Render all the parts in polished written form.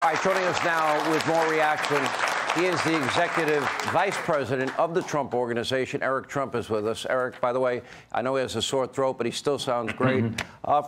All right, joining us now with more reaction, he is the executive vice president of the Trump Organization. Eric Trump is with us. Eric, by the way, I know he has a sore throat, but he still sounds great.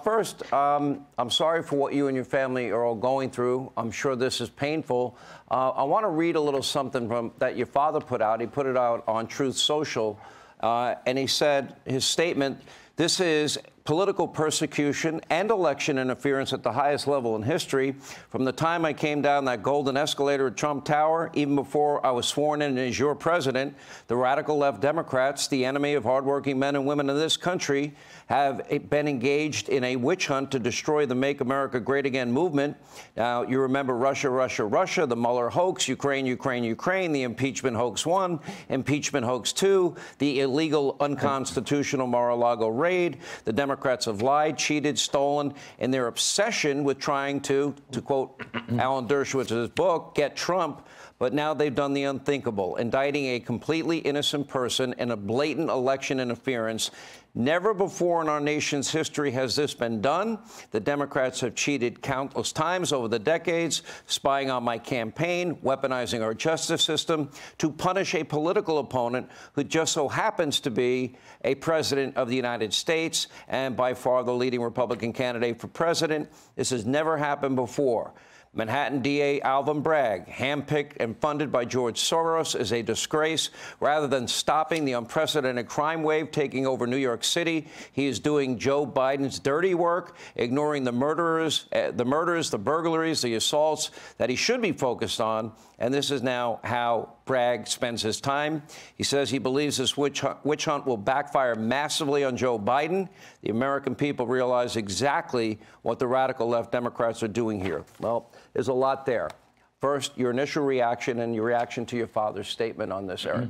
First, I'm sorry for what you and your family are all going through. I'm sure this is painful. I want to read a little something that your father put out. He put it out on Truth Social, and he said, his statement, "This is political persecution and election interference at the highest level in history. From the time I came down that golden escalator at Trump Tower, even before I was sworn in as your president, the radical left Democrats, the enemy of hardworking men and women in this country, have been engaged in a witch hunt to destroy the Make America Great Again movement." Now, you remember Russia, Russia, Russia, the Mueller hoax, Ukraine, Ukraine, Ukraine, the impeachment hoax 1, impeachment hoax 2, the illegal, unconstitutional Mar-a-Lago raid. The Democrats have lied, cheated, stolen, and their obsession with trying to quote Alan Dershowitz's book, get Trump. But now they've done the unthinkable, indicting a completely innocent person in a blatant election interference. Never before in our nation's history has this been done. The Democrats have cheated countless times over the decades, spying on my campaign, weaponizing our justice system to punish a political opponent who just so happens to be a president of the United States and by far the leading Republican candidate for president. This has never happened before. Manhattan DA Alvin Bragg, handpicked and funded by George Soros, is a disgrace. Rather than stopping the unprecedented crime wave taking over New York City, he is doing Joe Biden's dirty work, ignoring the murders, the burglaries, the assaults that he should be focused on. And this is now how Bragg spends his time. He says he believes this witch hunt will backfire massively on Joe Biden. The American people realize exactly what the radical left Democrats are doing here. Well, there's a lot there. First, your initial reaction and your reaction to your father's statement on this, Eric.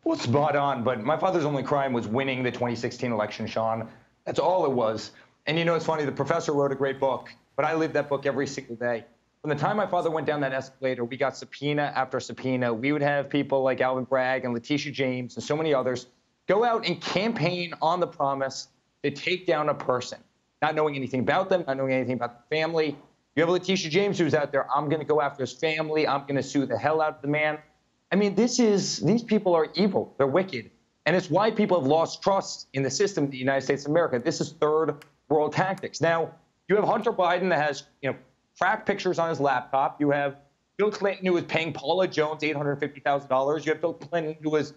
Well, spot on, but my father's only crime was winning the 2016 election, Sean. That's all it was. And you know, it's funny, the professor wrote a great book, but I live that book every single day. From the time my father went down that escalator, we got subpoena after subpoena. We would have people like Alvin Bragg and Letitia James and so many others go out and campaign on the promise to take down a person, not knowing anything about them, not knowing anything about the family. You have Letitia James who's out there, I'm going to go after his family. I'm going to sue the hell out of the man. I mean, these people are evil. They're wicked. And it's why people have lost trust in the system of the United States of America. This is third world tactics. Now, you have Hunter Biden that has, crack pictures on his laptop. You have Bill Clinton, who was paying Paula Jones $850,000. You have Bill Clinton, who was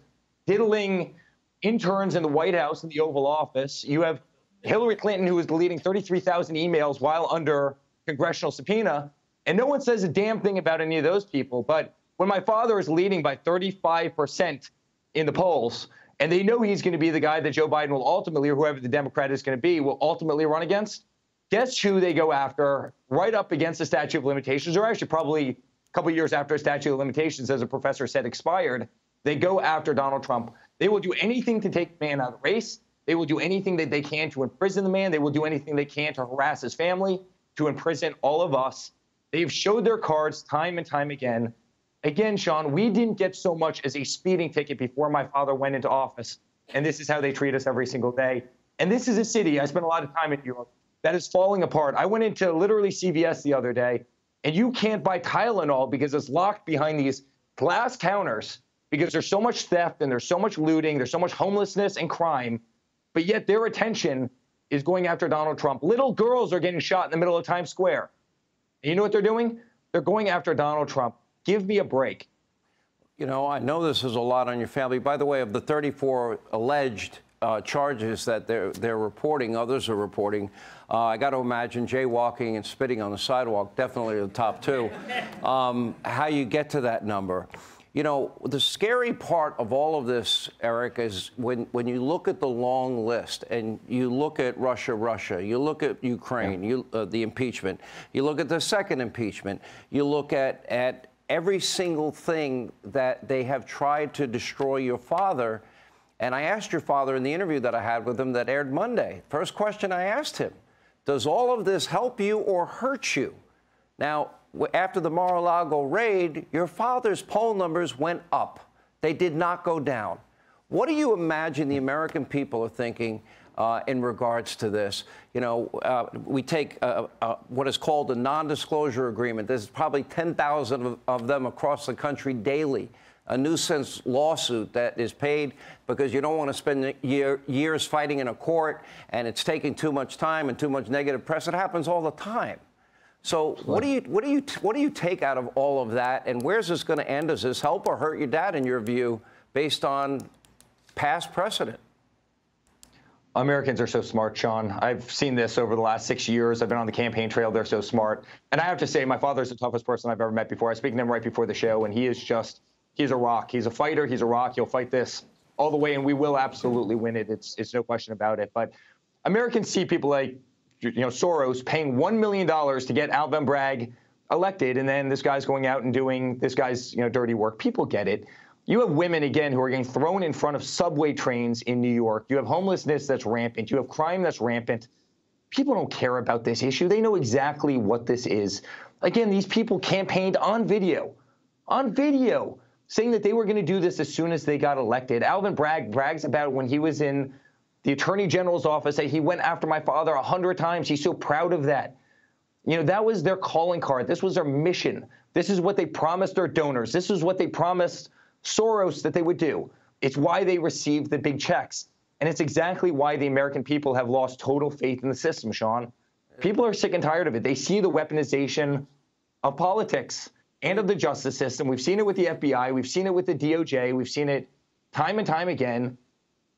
diddling interns in the White House in the Oval Office. You have Hillary Clinton, who was deleting 33,000 emails while under congressional subpoena. And no one says a damn thing about any of those people. But when my father is leading by 35% in the polls, and they know he's going to be the guy that Joe Biden will ultimately, or whoever the Democrat is going to be, will ultimately run against, guess who they go after right up against the statute of limitations, or actually probably a couple of years after a statute of limitations, as a professor said, expired. They go after Donald Trump. They will do anything to take the man out of the race. They will do anything that they can to imprison the man. They will do anything they can to harass his family, to imprison all of us. They've showed their cards time and time again. Again, Sean, we didn't get so much as a speeding ticket before my father went into office. And this is how they treat us every single day. And this is a city, I spent a lot of time in New York, that is falling apart. I went into literally CVS the other day, and you can't buy Tylenol because it's locked behind these glass counters because there's so much theft and there's so much looting, there's so much homelessness and crime, but yet their attention is going after Donald Trump. Little girls are getting shot in the middle of Times Square. And you know what they're doing? They're going after Donald Trump. Give me a break. You know, I know this is a lot on your family. By the way, of the 34 alleged charges that they're reporting, others are reporting, I got to imagine jaywalking and spitting on the sidewalk, definitely the top two. How you get to that number. You know, the scary part of all of this, Eric, is when you look at the long list and you look at Russia, you look at Ukraine, the impeachment, you look at the second impeachment, you look at every single thing that they have tried to destroy your father. And I asked your father in the interview that I had with him that aired Monday, first question I asked him, does all of this help you or hurt you? Now, after the Mar-a-Lago raid, your father's poll numbers went up. They did not go down. What do you imagine the American people are thinking in regards to this. You know, we take what is called a non-disclosure agreement. There's probably 10,000 of them across the country daily. A nuisance lawsuit that is paid because you don't want to spend years fighting in a court, and it's taking too much time and too much negative press. It happens all the time. So what do you take out of all of that, and where's this going to end? Does this help or hurt your dad, in your view, based on past precedent? Americans are so smart, Sean. I've seen this over the last 6 years. I've been on the campaign trail. They're so smart. And I have to say, my father's the toughest person I've ever met before. I was speaking to him right before the show, and he is just, he's a rock. He's a fighter. He's a rock. He'll fight this all the way, and we will absolutely win it. It's no question about it. But Americans see people like, you know, Soros paying $1 million to get Alvin Bragg elected, and then this guy's going out and doing this guy's, you know, dirty work. People get it. You have women, again, who are getting thrown in front of subway trains in New York. You have homelessness that's rampant. You have crime that's rampant. People don't care about this issue. They know exactly what this is. Again, these people campaigned on video, saying that they were going to do this as soon as they got elected. Alvin Bragg brags about when he was in the Attorney General's office that he went after my father 100 times. He's so proud of that. You know, that was their calling card. This was their mission. This is what they promised their donors. This is what they promised Soros that they would do. It's why they received the big checks. And it's exactly why the American people have lost total faith in the system, Sean. People are sick and tired of it. They see the weaponization of politics and of the justice system. We've seen it with the FBI. We've seen it with the DOJ. We've seen it time and time again.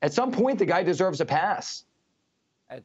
At some point, the guy deserves a pass.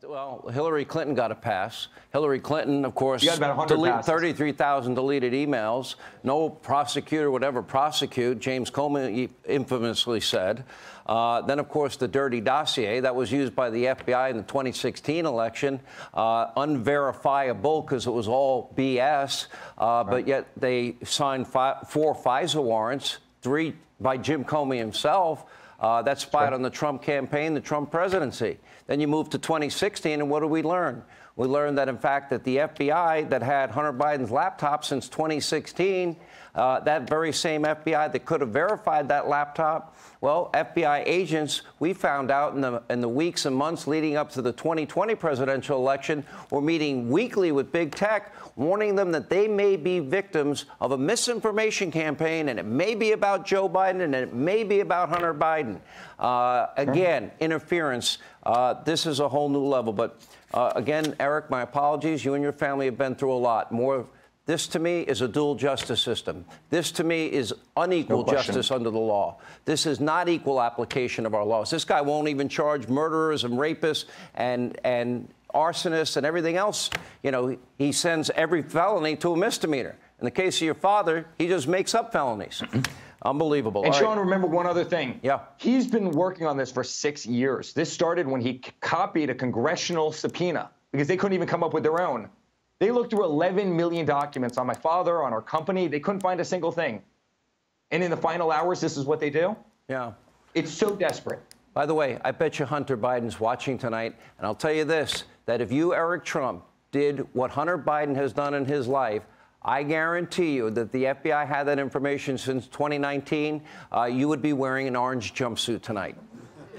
Well, Hillary Clinton got a pass. Hillary Clinton, of course, deleted 33,000 deleted emails. No prosecutor would ever prosecute, James Comey infamously said. Then, of course, the dirty dossier that was used by the FBI in the 2016 election, unverifiable because it was all BS, but yet they signed 4 FISA warrants, 3 by Jim Comey himself. That spied on the Trump campaign, the Trump presidency. Then you move to 2016, and what do we learn? We learned that, in fact, that the FBI that had Hunter Biden's laptop since 2016, that very same FBI that could have verified that laptop, well, FBI agents, we found out in the weeks and months leading up to the 2020 presidential election, were meeting weekly with big tech, warning them that they may be victims of a misinformation campaign, and it may be about Joe Biden, and it may be about Hunter Biden. Again, interference. This is a whole new level. But again, Eric, my apologies. You and your family have been through a lot. This, to me, is a dual justice system. This, to me, is unequal justice under the law. This is not equal application of our laws. This guy won't even charge murderers and rapists and arsonists and everything else. You know, he sends every felony to a misdemeanor. In the case of your father, he just makes up felonies. Unbelievable. And Sean, remember one other thing. Yeah. He's been working on this for 6 years. This started when he copied a congressional subpoena because they couldn't even come up with their own. They looked through 11 million documents on my father, on our company. They couldn't find a single thing. And in the final hours, this is what they do? Yeah. It's so desperate. By the way, I bet you Hunter Biden's watching tonight. And I'll tell you this, that if you, Eric Trump, did what Hunter Biden has done in his life, I guarantee you that the FBI had that information since 2019. You would be wearing an orange jumpsuit tonight.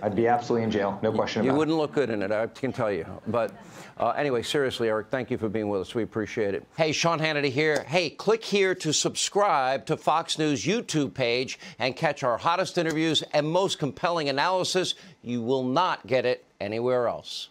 I'd be absolutely in jail, no question about it. You wouldn't look good in it, I can tell you. But anyway, seriously, Eric, thank you for being with us. We appreciate it. Hey, Sean Hannity here. Hey, click here to subscribe to Fox News YouTube page and catch our hottest interviews and most compelling analysis. You will not get it anywhere else.